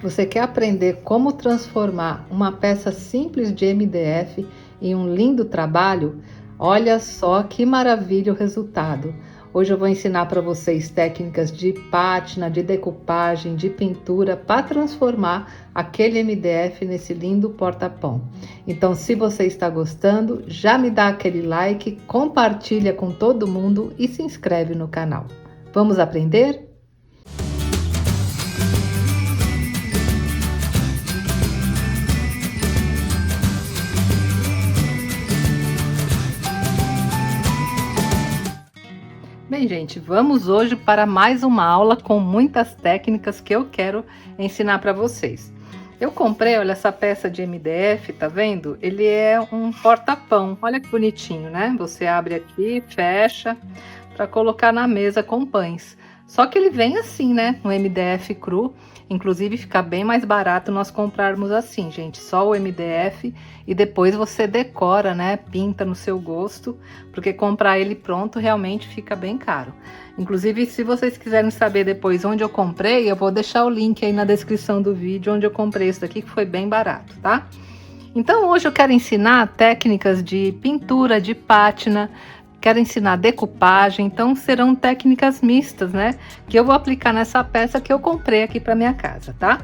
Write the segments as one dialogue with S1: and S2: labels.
S1: Você quer aprender como transformar uma peça simples de MDF em um lindo trabalho? Olha só que maravilha o resultado! Hoje eu vou ensinar para vocês técnicas de pátina, de decupagem, de pintura para transformar aquele MDF nesse lindo porta-pão. Então, se você está gostando, já me dá aquele like, compartilha com todo mundo e se inscreve no canal. Vamos aprender? Bem, gente, vamos hoje para mais uma aula com muitas técnicas que eu quero ensinar para vocês. Eu comprei, olha, essa peça de MDF, tá vendo? Ele é um porta-pão, olha que bonitinho, né? Você abre aqui, fecha, para colocar na mesa com pães. Só que ele vem assim, né? Um MDF cru. Inclusive fica bem mais barato nós comprarmos assim, gente. Só o MDF e depois você decora, né? Pinta no seu gosto, porque comprar ele pronto realmente fica bem caro. Inclusive, se vocês quiserem saber depois onde eu comprei, eu vou deixar o link aí na descrição do vídeo onde eu comprei isso daqui, que foi bem barato, tá? Então hoje eu quero ensinar técnicas de pintura, de pátina. Quero ensinar decupagem, então serão técnicas mistas, né? Que eu vou aplicar nessa peça que eu comprei aqui para minha casa, tá?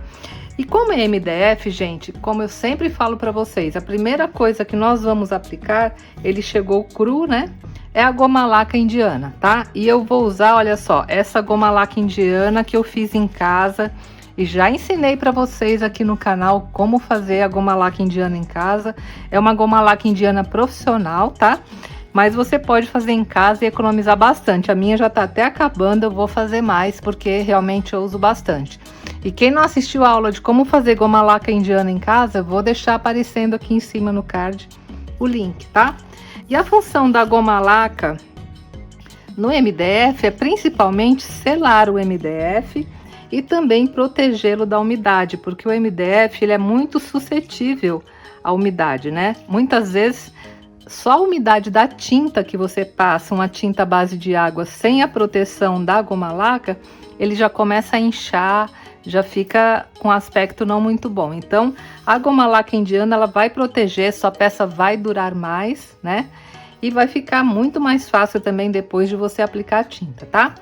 S1: E como é MDF, gente, como eu sempre falo para vocês, a primeira coisa que nós vamos aplicar, ele chegou cru, né? É a goma laca indiana, tá? E eu vou usar, olha só, essa goma laca indiana que eu fiz em casa e já ensinei para vocês aqui no canal como fazer a goma laca indiana em casa. É uma goma laca indiana profissional, tá? Mas você pode fazer em casa e economizar bastante. A minha já tá até acabando, eu vou fazer mais porque realmente eu uso bastante. E quem não assistiu a aula de como fazer goma laca indiana em casa, eu vou deixar aparecendo aqui em cima no card o link, tá? E a função da goma laca no MDF é principalmente selar o MDF e também protegê-lo da umidade, porque o MDF ele é muito suscetível à umidade, né? Muitas vezes só a umidade da tinta que você passa, uma tinta à base de água, sem a proteção da goma laca, ele já começa a inchar, já fica com aspecto não muito bom. Então, a goma laca indiana, ela vai proteger, sua peça vai durar mais, né? E vai ficar muito mais fácil também depois de você aplicar a tinta, tá?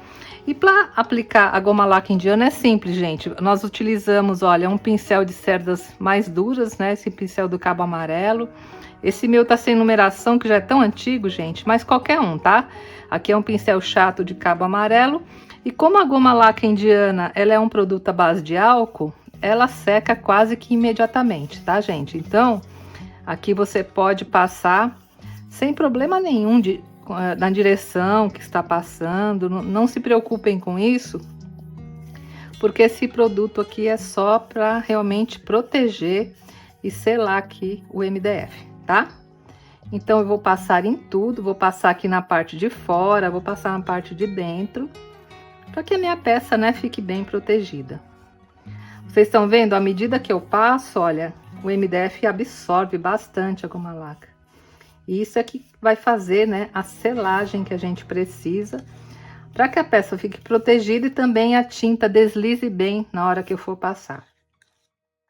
S1: E para aplicar a goma laca indiana é simples, gente. Nós utilizamos, olha, um pincel de cerdas mais duras, né? Esse pincel do cabo amarelo. Esse meu tá sem numeração, que já é tão antigo, gente, mas qualquer um, tá? Aqui é um pincel chato de cabo amarelo. E como a goma laca indiana, ela é um produto à base de álcool, ela seca quase que imediatamente, tá, gente? Então, aqui você pode passar sem problema nenhum na direção que está passando. Não se preocupem com isso, porque esse produto aqui é só para realmente proteger e selar aqui o MDF. Tá? Então eu vou passar em tudo, vou passar aqui na parte de fora, vou passar na parte de dentro, para que a minha peça, né, fique bem protegida. Vocês estão vendo? À medida que eu passo, olha, o MDF absorve bastante a goma laca. E isso é que vai fazer, né, a selagem que a gente precisa, para que a peça fique protegida e também a tinta deslize bem na hora que eu for passar.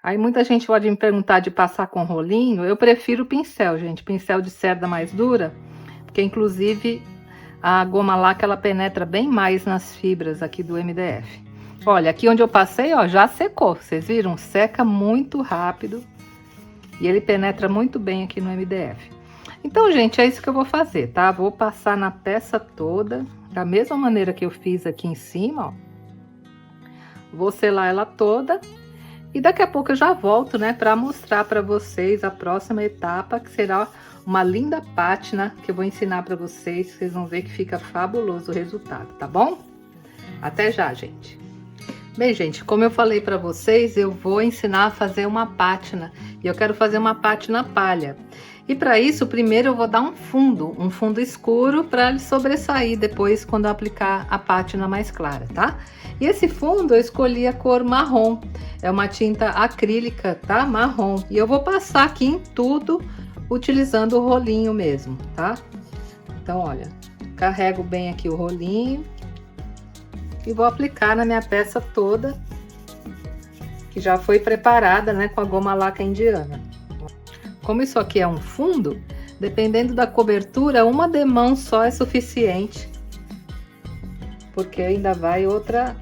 S1: Aí muita gente pode me perguntar de passar com rolinho. Eu prefiro pincel, gente, pincel de cerda mais dura, porque inclusive a goma laca ela penetra bem mais nas fibras aqui do MDF. Olha, aqui onde eu passei, ó, já secou, vocês viram? Seca muito rápido e ele penetra muito bem aqui no MDF. Então, gente, é isso que eu vou fazer, tá? Vou passar na peça toda, da mesma maneira que eu fiz aqui em cima, ó. Vou selar ela toda. E daqui a pouco eu já volto, né, para mostrar para vocês a próxima etapa, que será uma linda pátina que eu vou ensinar para vocês. Vocês vão ver que fica fabuloso o resultado, tá bom? Até já, gente. Bem, gente, como eu falei para vocês, eu vou ensinar a fazer uma pátina. E eu quero fazer uma pátina palha. E para isso, primeiro eu vou dar um fundo escuro para ele sobressair depois quando eu aplicar a pátina mais clara, tá? E esse fundo eu escolhi a cor marrom, é uma tinta acrílica, tá? Marrom. E eu vou passar aqui em tudo utilizando o rolinho mesmo, tá? Então, olha, carrego bem aqui o rolinho e vou aplicar na minha peça toda que já foi preparada, né, com a goma laca indiana. Como isso aqui é um fundo, dependendo da cobertura, uma demão só é suficiente, porque ainda vai outra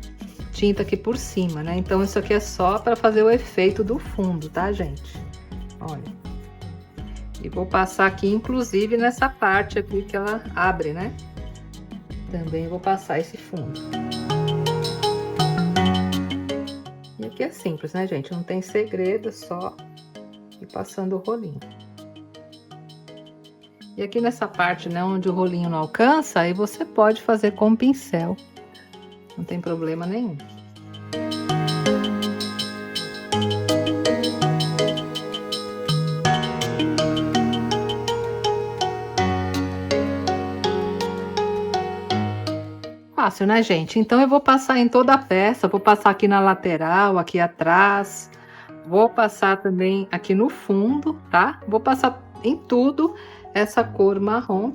S1: tinta aqui por cima, né? Então isso aqui é só para fazer o efeito do fundo, tá, gente? Olha. E vou passar aqui, inclusive, nessa parte aqui que ela abre, né? Também vou passar esse fundo. E aqui é simples, né, gente? Não tem segredo, só ir passando o rolinho. E aqui nessa parte, né, onde o rolinho não alcança, aí você pode fazer com o pincel. Não tem problema nenhum. Fácil, né, gente? Então eu vou passar em toda a peça, vou passar aqui na lateral, aqui atrás, vou passar também aqui no fundo, tá? Vou passar em tudo essa cor marrom.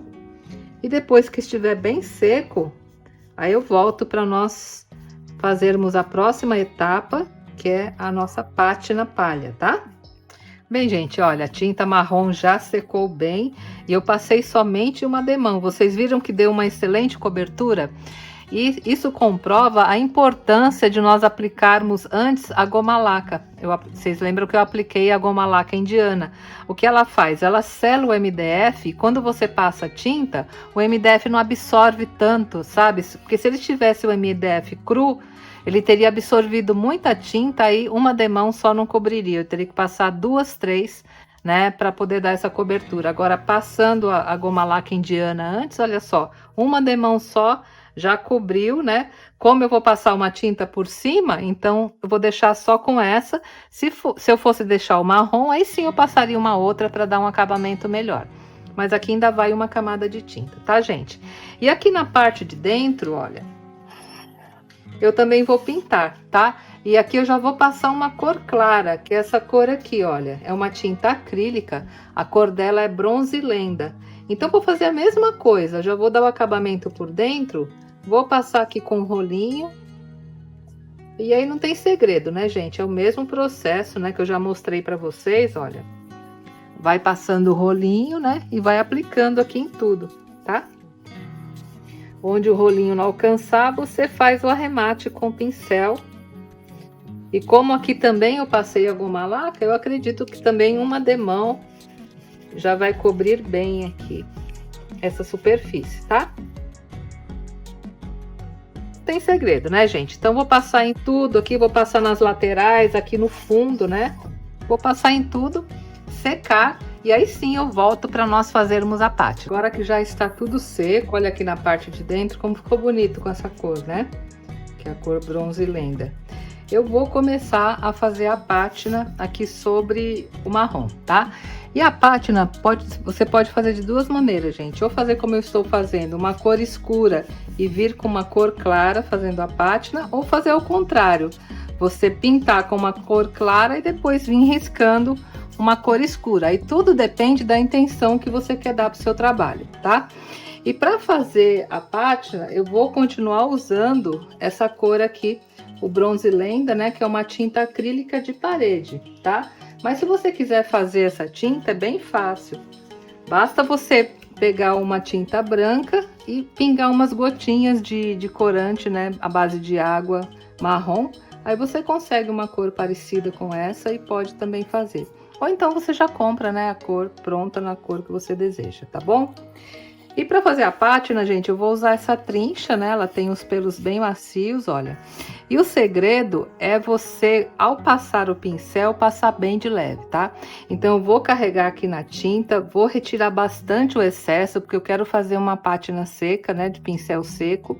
S1: E depois que estiver bem seco, aí eu volto para nós fazermos a próxima etapa, que é a nossa pátina palha, tá? Bem, gente, olha, a tinta marrom já secou bem e eu passei somente uma demão. Vocês viram que deu uma excelente cobertura? E isso comprova a importância de nós aplicarmos antes a goma laca. Vocês lembram que eu apliquei a goma laca indiana? O que ela faz? Ela sela o MDF e quando você passa a tinta, o MDF não absorve tanto, sabe? Porque se ele tivesse o MDF cru, ele teria absorvido muita tinta, aí uma demão só não cobriria. Eu teria que passar 2, 3, né, para poder dar essa cobertura. Agora, passando a goma laca indiana antes, olha só, uma demão só já cobriu, né? Como eu vou passar uma tinta por cima, então eu vou deixar só com essa. Se eu fosse deixar o marrom, aí sim eu passaria uma outra para dar um acabamento melhor. Mas aqui ainda vai uma camada de tinta, tá, gente? E aqui na parte de dentro, olha, eu também vou pintar, tá? E aqui eu já vou passar uma cor clara, que é essa cor aqui, olha. É uma tinta acrílica, a cor dela é bronze lenda. Então, vou fazer a mesma coisa, já vou dar o acabamento por dentro, vou passar aqui com o rolinho. E aí não tem segredo, né, gente? É o mesmo processo, né, que eu já mostrei pra vocês, olha. Vai passando o rolinho, né, e vai aplicando aqui em tudo, tá? Onde o rolinho não alcançar, você faz o arremate com o pincel. E como aqui também eu passei a goma laca, eu acredito que também uma demão já vai cobrir bem aqui essa superfície, tá? Tem segredo, né, gente? Então, vou passar em tudo aqui, vou passar nas laterais, aqui no fundo, né? Vou passar em tudo, secar, e aí sim eu volto para nós fazermos a pátina. Agora que já está tudo seco, olha aqui na parte de dentro como ficou bonito com essa cor, né? Que é a cor bronze lenda. Eu vou começar a fazer a pátina aqui sobre o marrom, tá? E a pátina você pode fazer de duas maneiras, gente. Ou fazer como eu estou fazendo, uma cor escura e vir com uma cor clara fazendo a pátina, ou fazer ao contrário. Você pintar com uma cor clara e depois vir riscando uma cor escura. Aí tudo depende da intenção que você quer dar para o seu trabalho, tá? E para fazer a pátina, eu vou continuar usando essa cor aqui, o bronze lenda, né, que é uma tinta acrílica de parede, tá? Mas se você quiser fazer essa tinta, é bem fácil. Basta você pegar uma tinta branca e pingar umas gotinhas de corante, né, à base de água marrom. Aí você consegue uma cor parecida com essa e pode também fazer. Ou então você já compra, né, a cor pronta na cor que você deseja, tá bom? E para fazer a pátina, gente, eu vou usar essa trincha, né? Ela tem os pelos bem macios, olha. E o segredo é você, ao passar o pincel, passar bem de leve, tá? Então, eu vou carregar aqui na tinta, vou retirar bastante o excesso, porque eu quero fazer uma pátina seca, né? De pincel seco.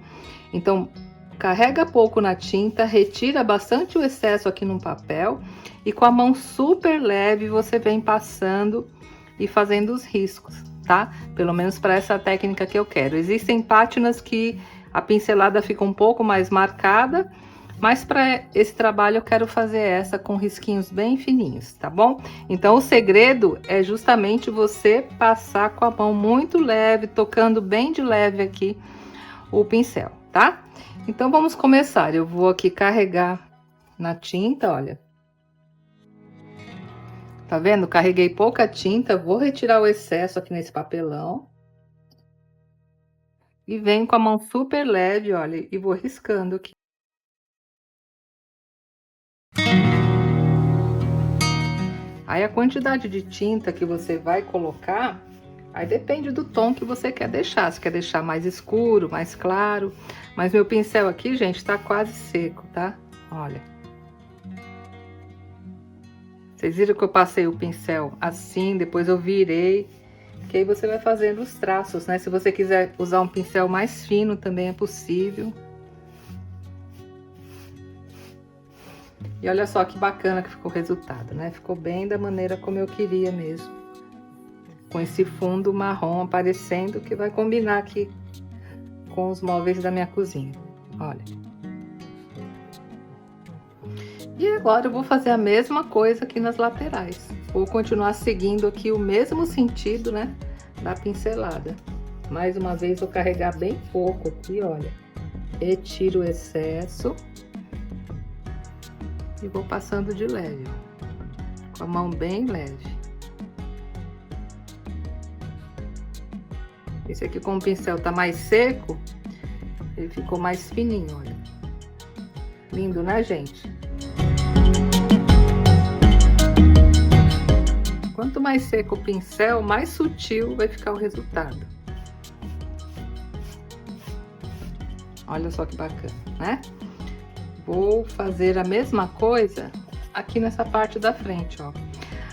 S1: Então, carrega pouco na tinta, retira bastante o excesso aqui no papel. E com a mão super leve, você vem passando e fazendo os riscos, tá? Pelo menos para essa técnica que eu quero. Existem pátinas que a pincelada fica um pouco mais marcada, mas para esse trabalho eu quero fazer essa com risquinhos bem fininhos, tá bom? Então o segredo é justamente você passar com a mão muito leve, tocando bem de leve aqui o pincel, tá? Então vamos começar. Eu vou aqui carregar na tinta, olha. Tá vendo? Carreguei pouca tinta, vou retirar o excesso aqui nesse papelão. E venho com a mão super leve, olha, e vou riscando aqui. Aí a quantidade de tinta que você vai colocar, aí depende do tom que você quer deixar. Se quer deixar mais escuro, mais claro. Mas meu pincel aqui, gente, tá quase seco, tá? Olha. Vocês viram que eu passei o pincel assim, depois eu virei. Que aí você vai fazendo os traços, né? Se você quiser usar um pincel mais fino, também é possível. E olha só que bacana que ficou o resultado, né? Ficou bem da maneira como eu queria mesmo. Com esse fundo marrom aparecendo, que vai combinar aqui com os móveis da minha cozinha. Olha. E agora eu vou fazer a mesma coisa aqui nas laterais. Vou continuar seguindo aqui o mesmo sentido, né? Da pincelada. Mais uma vez, vou carregar bem pouco aqui, olha. Retiro o excesso. E vou passando de leve, ó, com a mão bem leve. Esse aqui, como o pincel tá mais seco, ele ficou mais fininho, olha. Lindo, né, gente? Quanto mais seco o pincel, mais sutil vai ficar o resultado. Olha só que bacana, né? Vou fazer a mesma coisa aqui nessa parte da frente, ó.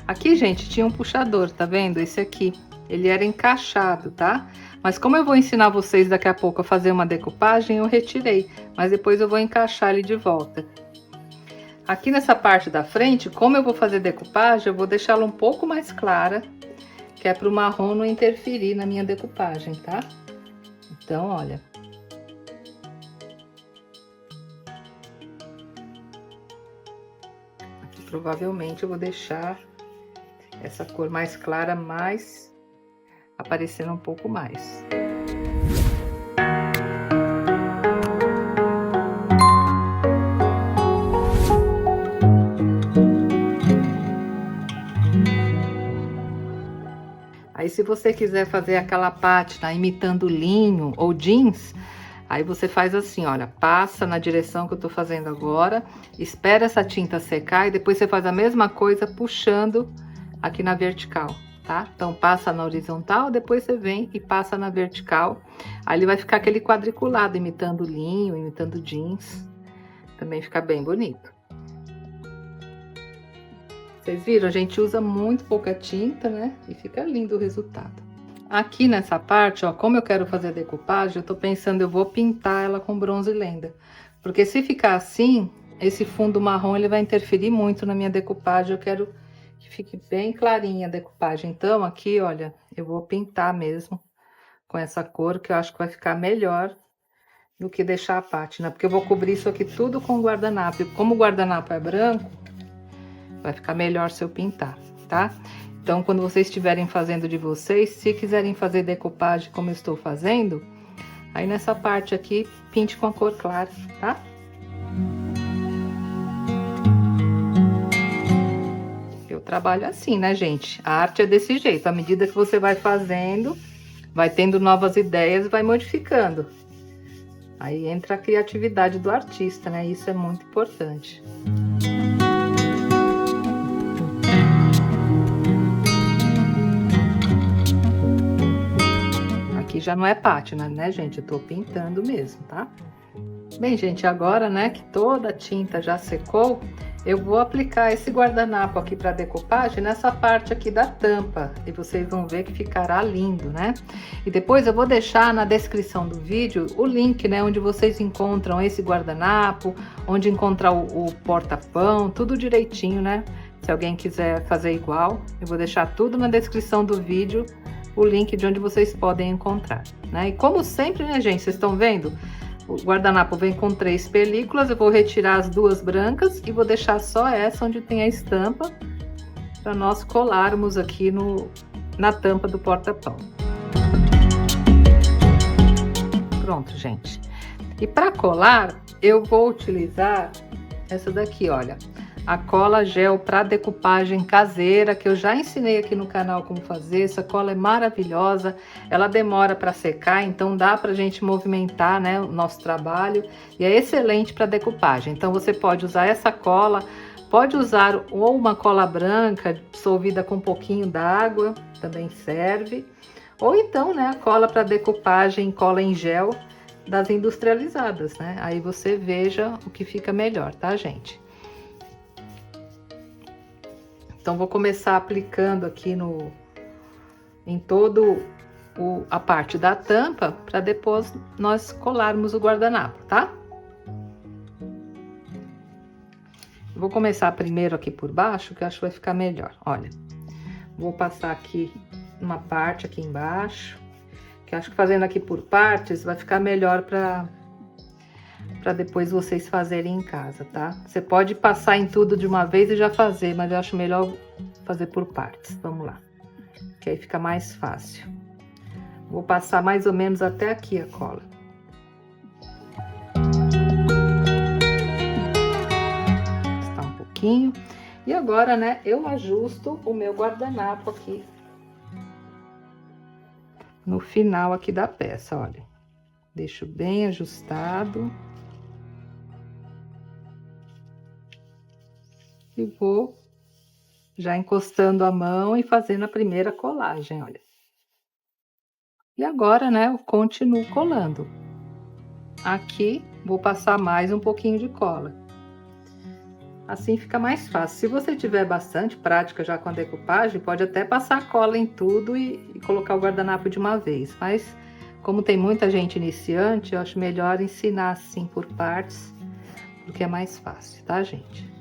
S1: Aqui, gente, tinha um puxador, tá vendo? Esse aqui, ele era encaixado, tá? Mas como eu vou ensinar vocês daqui a pouco a fazer uma decupagem, eu retirei. Mas depois eu vou encaixar ele de volta. Aqui nessa parte da frente, como eu vou fazer decupagem, eu vou deixá-la um pouco mais clara, que é para o marrom não interferir na minha decupagem, tá? Então, olha. Provavelmente eu vou deixar essa cor mais clara, mais aparecendo um pouco mais. Aí, se você quiser fazer aquela pátina imitando linho ou jeans, aí você faz assim, olha, passa na direção que eu tô fazendo agora, espera essa tinta secar e depois você faz a mesma coisa puxando aqui na vertical, tá? Então, passa na horizontal, depois você vem e passa na vertical. Aí ele vai ficar aquele quadriculado, imitando linho, imitando jeans. Também fica bem bonito. Vocês viram? A gente usa muito pouca tinta, né? E fica lindo o resultado. Aqui nessa parte, ó, como eu quero fazer a decupagem, eu tô pensando, eu vou pintar ela com bronze lenda. Porque se ficar assim, esse fundo marrom, ele vai interferir muito na minha decupagem. Eu quero que fique bem clarinha a decupagem. Então, aqui, olha, eu vou pintar mesmo com essa cor, que eu acho que vai ficar melhor do que deixar a pátina. Porque eu vou cobrir isso aqui tudo com guardanapo. E como o guardanapo é branco, vai ficar melhor se eu pintar, tá? Então, quando vocês estiverem fazendo de vocês, se quiserem fazer decupagem como eu estou fazendo, aí nessa parte aqui, pinte com a cor clara, tá? Eu trabalho assim, né, gente? A arte é desse jeito. À medida que você vai fazendo, vai tendo novas ideias, vai modificando. Aí entra a criatividade do artista, né? Isso é muito importante. Aqui já não é pátina, né, gente? Eu tô pintando mesmo, tá? Bem, gente, agora, né, que toda a tinta já secou, eu vou aplicar esse guardanapo aqui para decupagem nessa parte aqui da tampa. E vocês vão ver que ficará lindo, né? E depois eu vou deixar na descrição do vídeo o link, né, onde vocês encontram esse guardanapo, onde encontrar o porta-pão, tudo direitinho, né? Se alguém quiser fazer igual, eu vou deixar tudo na descrição do vídeo, o link de onde vocês podem encontrar, né? E como sempre, né, gente, vocês estão vendo? O guardanapo vem com 3 películas, eu vou retirar as 2 brancas e vou deixar só essa onde tem a estampa, para nós colarmos aqui na tampa do porta-pão. Pronto, gente. E para colar, eu vou utilizar essa daqui, olha. a cola gel para decupagem caseira, que eu já ensinei aqui no canal como fazer. Essa cola é maravilhosa, ela demora para secar, então dá pra gente movimentar, né, o nosso trabalho, e é excelente para decupagem. Então você pode usar essa cola, pode usar ou uma cola branca dissolvida com um pouquinho d'água, também serve, ou então, né, a cola para decupagem, cola em gel das industrializadas, né? Aí você veja o que fica melhor, tá, gente? Então vou começar aplicando aqui em todo a parte da tampa, para depois nós colarmos o guardanapo, tá? Vou começar primeiro aqui por baixo, que eu acho que vai ficar melhor. Olha, vou passar aqui uma parte aqui embaixo, que acho que fazendo aqui por partes vai ficar melhor para depois vocês fazerem em casa, tá? Você pode passar em tudo de uma vez e já fazer, mas eu acho melhor fazer por partes. Vamos lá, que aí fica mais fácil. Vou passar mais ou menos até aqui a cola. Está um pouquinho. E agora, né, eu ajusto o meu guardanapo aqui no final aqui da peça, olha. Deixo bem ajustado. E vou já encostando a mão e fazendo a primeira colagem, olha. E agora, né, eu continuo colando. Aqui, vou passar mais um pouquinho de cola. Assim fica mais fácil. Se você tiver bastante prática já com a decupagem, pode até passar cola em tudo e colocar o guardanapo de uma vez. Mas, como tem muita gente iniciante, eu acho melhor ensinar assim por partes, porque é mais fácil, tá, gente?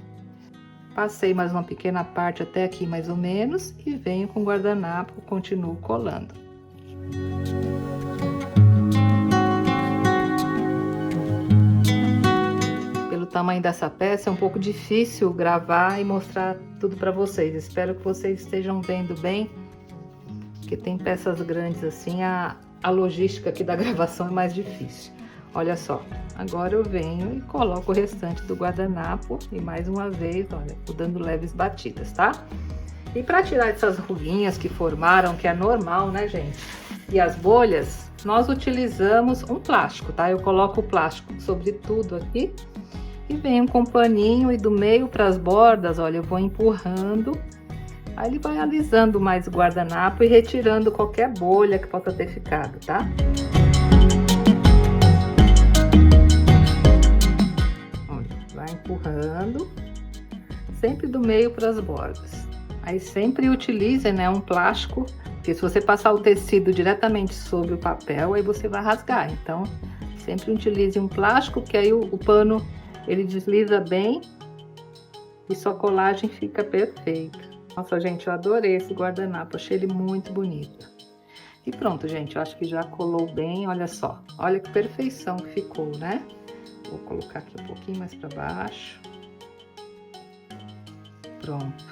S1: Passei mais uma pequena parte até aqui, mais ou menos, e venho com o guardanapo, continuo colando. Pelo tamanho dessa peça, é um pouco difícil gravar e mostrar tudo para vocês. Espero que vocês estejam vendo bem, porque tem peças grandes assim, a logística aqui da gravação é mais difícil. Olha só, agora eu venho e coloco o restante do guardanapo e mais uma vez, olha, vou dando leves batidas, tá? E para tirar essas ruguinhas que formaram, que é normal, né, gente? E as bolhas, nós utilizamos um plástico, tá? Eu coloco o plástico sobre tudo aqui e venho com um paninho e do meio para as bordas, olha, eu vou empurrando. Aí ele vai alisando mais o guardanapo e retirando qualquer bolha que possa ter ficado, tá? Vai empurrando, sempre do meio para as bordas. Aí sempre utilize, né, um plástico, porque se você passar o tecido diretamente sobre o papel, aí você vai rasgar. Então, sempre utilize um plástico, que aí o pano, ele desliza bem e sua colagem fica perfeita. Nossa, gente, eu adorei esse guardanapo, achei ele muito bonito. E pronto, gente, eu acho que já colou bem, olha só. Olha que perfeição que ficou, né? Vou colocar aqui um pouquinho mais para baixo. Pronto.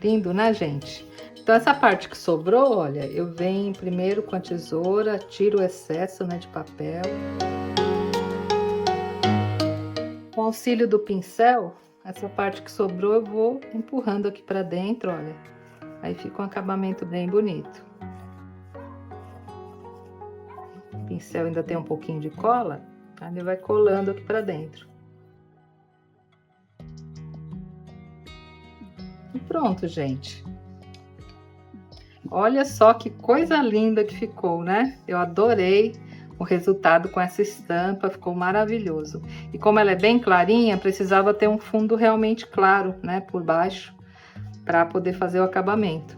S1: Lindo, né, gente? Então, essa parte que sobrou, olha, eu venho primeiro com a tesoura, tiro o excesso, né, de papel. Com o auxílio do pincel, essa parte que sobrou eu vou empurrando aqui para dentro, olha. Aí fica um acabamento bem bonito. O pincel ainda tem um pouquinho de cola, aí ele vai colando aqui para dentro. E pronto, gente. Olha só que coisa linda que ficou, né? Eu adorei o resultado com essa estampa, ficou maravilhoso. E como ela é bem clarinha, precisava ter um fundo realmente claro, né, por baixo, para poder fazer o acabamento.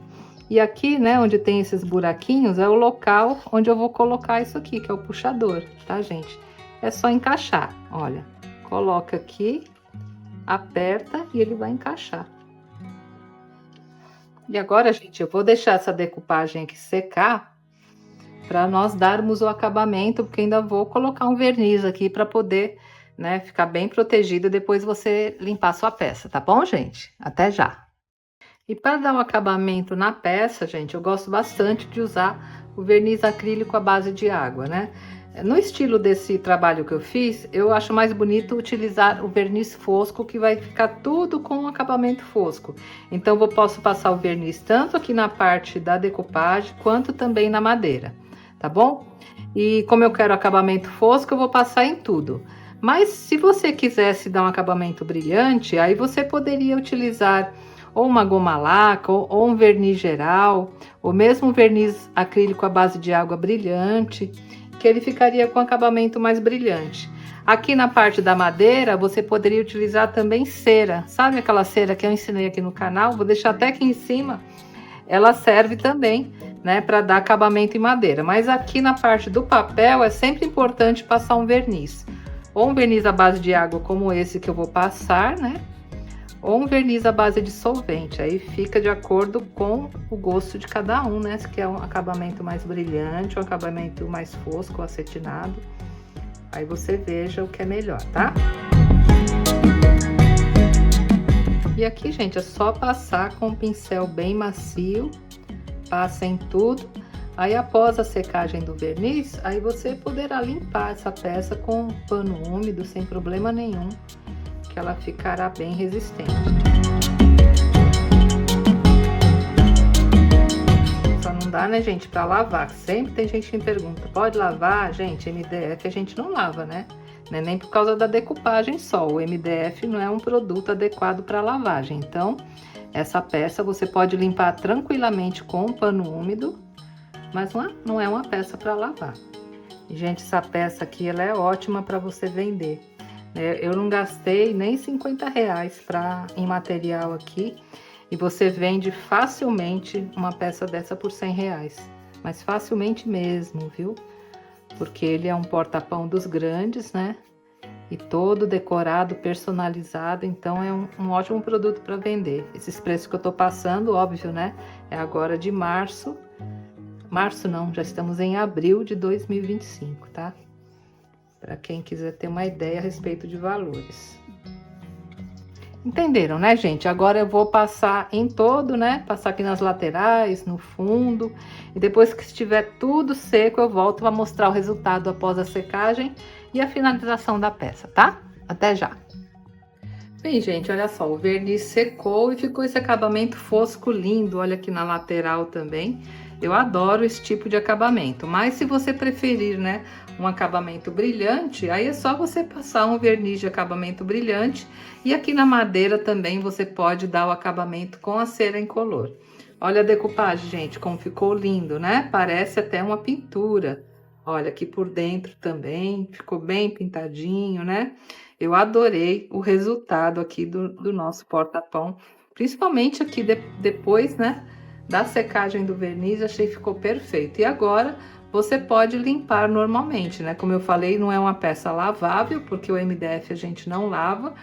S1: E aqui, né, onde tem esses buraquinhos, é o local onde eu vou colocar isso aqui, que é o puxador, tá, gente? É só encaixar, olha. Coloca aqui, aperta e ele vai encaixar. E agora, gente, eu vou deixar essa decupagem aqui secar para nós darmos o acabamento, porque ainda vou colocar um verniz aqui para poder, né, ficar bem protegido e depois você limpar a sua peça, tá bom, gente? Até já! E para dar um acabamento na peça, gente, eu gosto bastante de usar o verniz acrílico à base de água, né? No estilo desse trabalho que eu fiz, eu acho mais bonito utilizar o verniz fosco, que vai ficar tudo com um acabamento fosco. Então, eu posso passar o verniz tanto aqui na parte da decupagem, quanto também na madeira, tá bom? E como eu quero acabamento fosco, eu vou passar em tudo. Mas se você quisesse dar um acabamento brilhante, aí você poderia utilizar ou uma goma laca, ou um verniz geral, ou mesmo um verniz acrílico à base de água brilhante, que ele ficaria com acabamento mais brilhante. Aqui na parte da madeira, você poderia utilizar também cera. Sabe aquela cera que eu ensinei aqui no canal? Vou deixar até aqui em cima. Ela serve também, né, para dar acabamento em madeira. Mas aqui na parte do papel, é sempre importante passar um verniz. Ou um verniz à base de água, como esse que eu vou passar, né? Ou um verniz à base de solvente, aí fica de acordo com o gosto de cada um, né? Se quer um acabamento mais brilhante, um acabamento mais fosco, acetinado, aí você veja o que é melhor, tá? E aqui, gente, é só passar com um pincel bem macio, passa em tudo. Aí, após a secagem do verniz, aí você poderá limpar essa peça com um pano úmido, sem problema nenhum, que ela ficará bem resistente. Só não dá, né, gente, para lavar. Sempre tem gente que me pergunta, pode lavar? Gente, MDF a gente não lava, né? Não é nem por causa da decupagem só. O MDF não é um produto adequado para lavagem. Então, essa peça você pode limpar tranquilamente com um pano úmido, mas não é uma peça para lavar. E, gente, essa peça aqui, ela é ótima para você vender. Eu não gastei nem R$50 em material aqui, e você vende facilmente uma peça dessa por R$100, mas facilmente mesmo, viu? Porque ele é um porta-pão dos grandes, né? E todo decorado, personalizado, então é um ótimo produto para vender. Esses preços que eu tô passando, óbvio, né? É agora de março. Março não, já estamos em abril de 2025, tá? Para quem quiser ter uma ideia a respeito de valores. Entenderam, né, gente? Agora eu vou passar em todo, né? Passar aqui nas laterais, no fundo. E depois que estiver tudo seco, eu volto para mostrar o resultado após a secagem e a finalização da peça, tá? Até já! Bem, gente, olha só, o verniz secou e ficou esse acabamento fosco lindo. Olha aqui na lateral também. Eu adoro esse tipo de acabamento, mas se você preferir, né, um acabamento brilhante, aí é só você passar um verniz de acabamento brilhante, e aqui na madeira também você pode dar o acabamento com a cera incolor. Olha a decupagem, gente, como ficou lindo, né? Parece até uma pintura. Olha aqui por dentro também, ficou bem pintadinho, né? Eu adorei o resultado aqui do nosso porta-pão, principalmente aqui depois, né, da secagem do verniz, achei que ficou perfeito. E agora você pode limpar normalmente, né? Como eu falei, não é uma peça lavável, porque o MDF a gente não lava,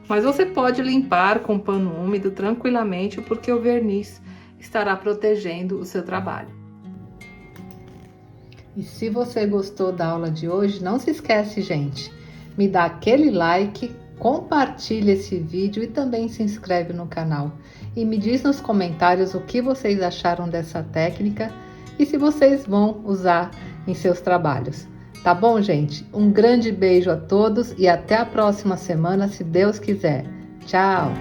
S1: mas você pode limpar com pano úmido tranquilamente, porque o verniz estará protegendo o seu trabalho. E se você gostou da aula de hoje, não se esquece, gente, me dá aquele like, compartilha esse vídeo e também se inscreve no canal. E me diz nos comentários o que vocês acharam dessa técnica e se vocês vão usar em seus trabalhos. Tá bom, gente? Um grande beijo a todos e até a próxima semana, se Deus quiser. Tchau!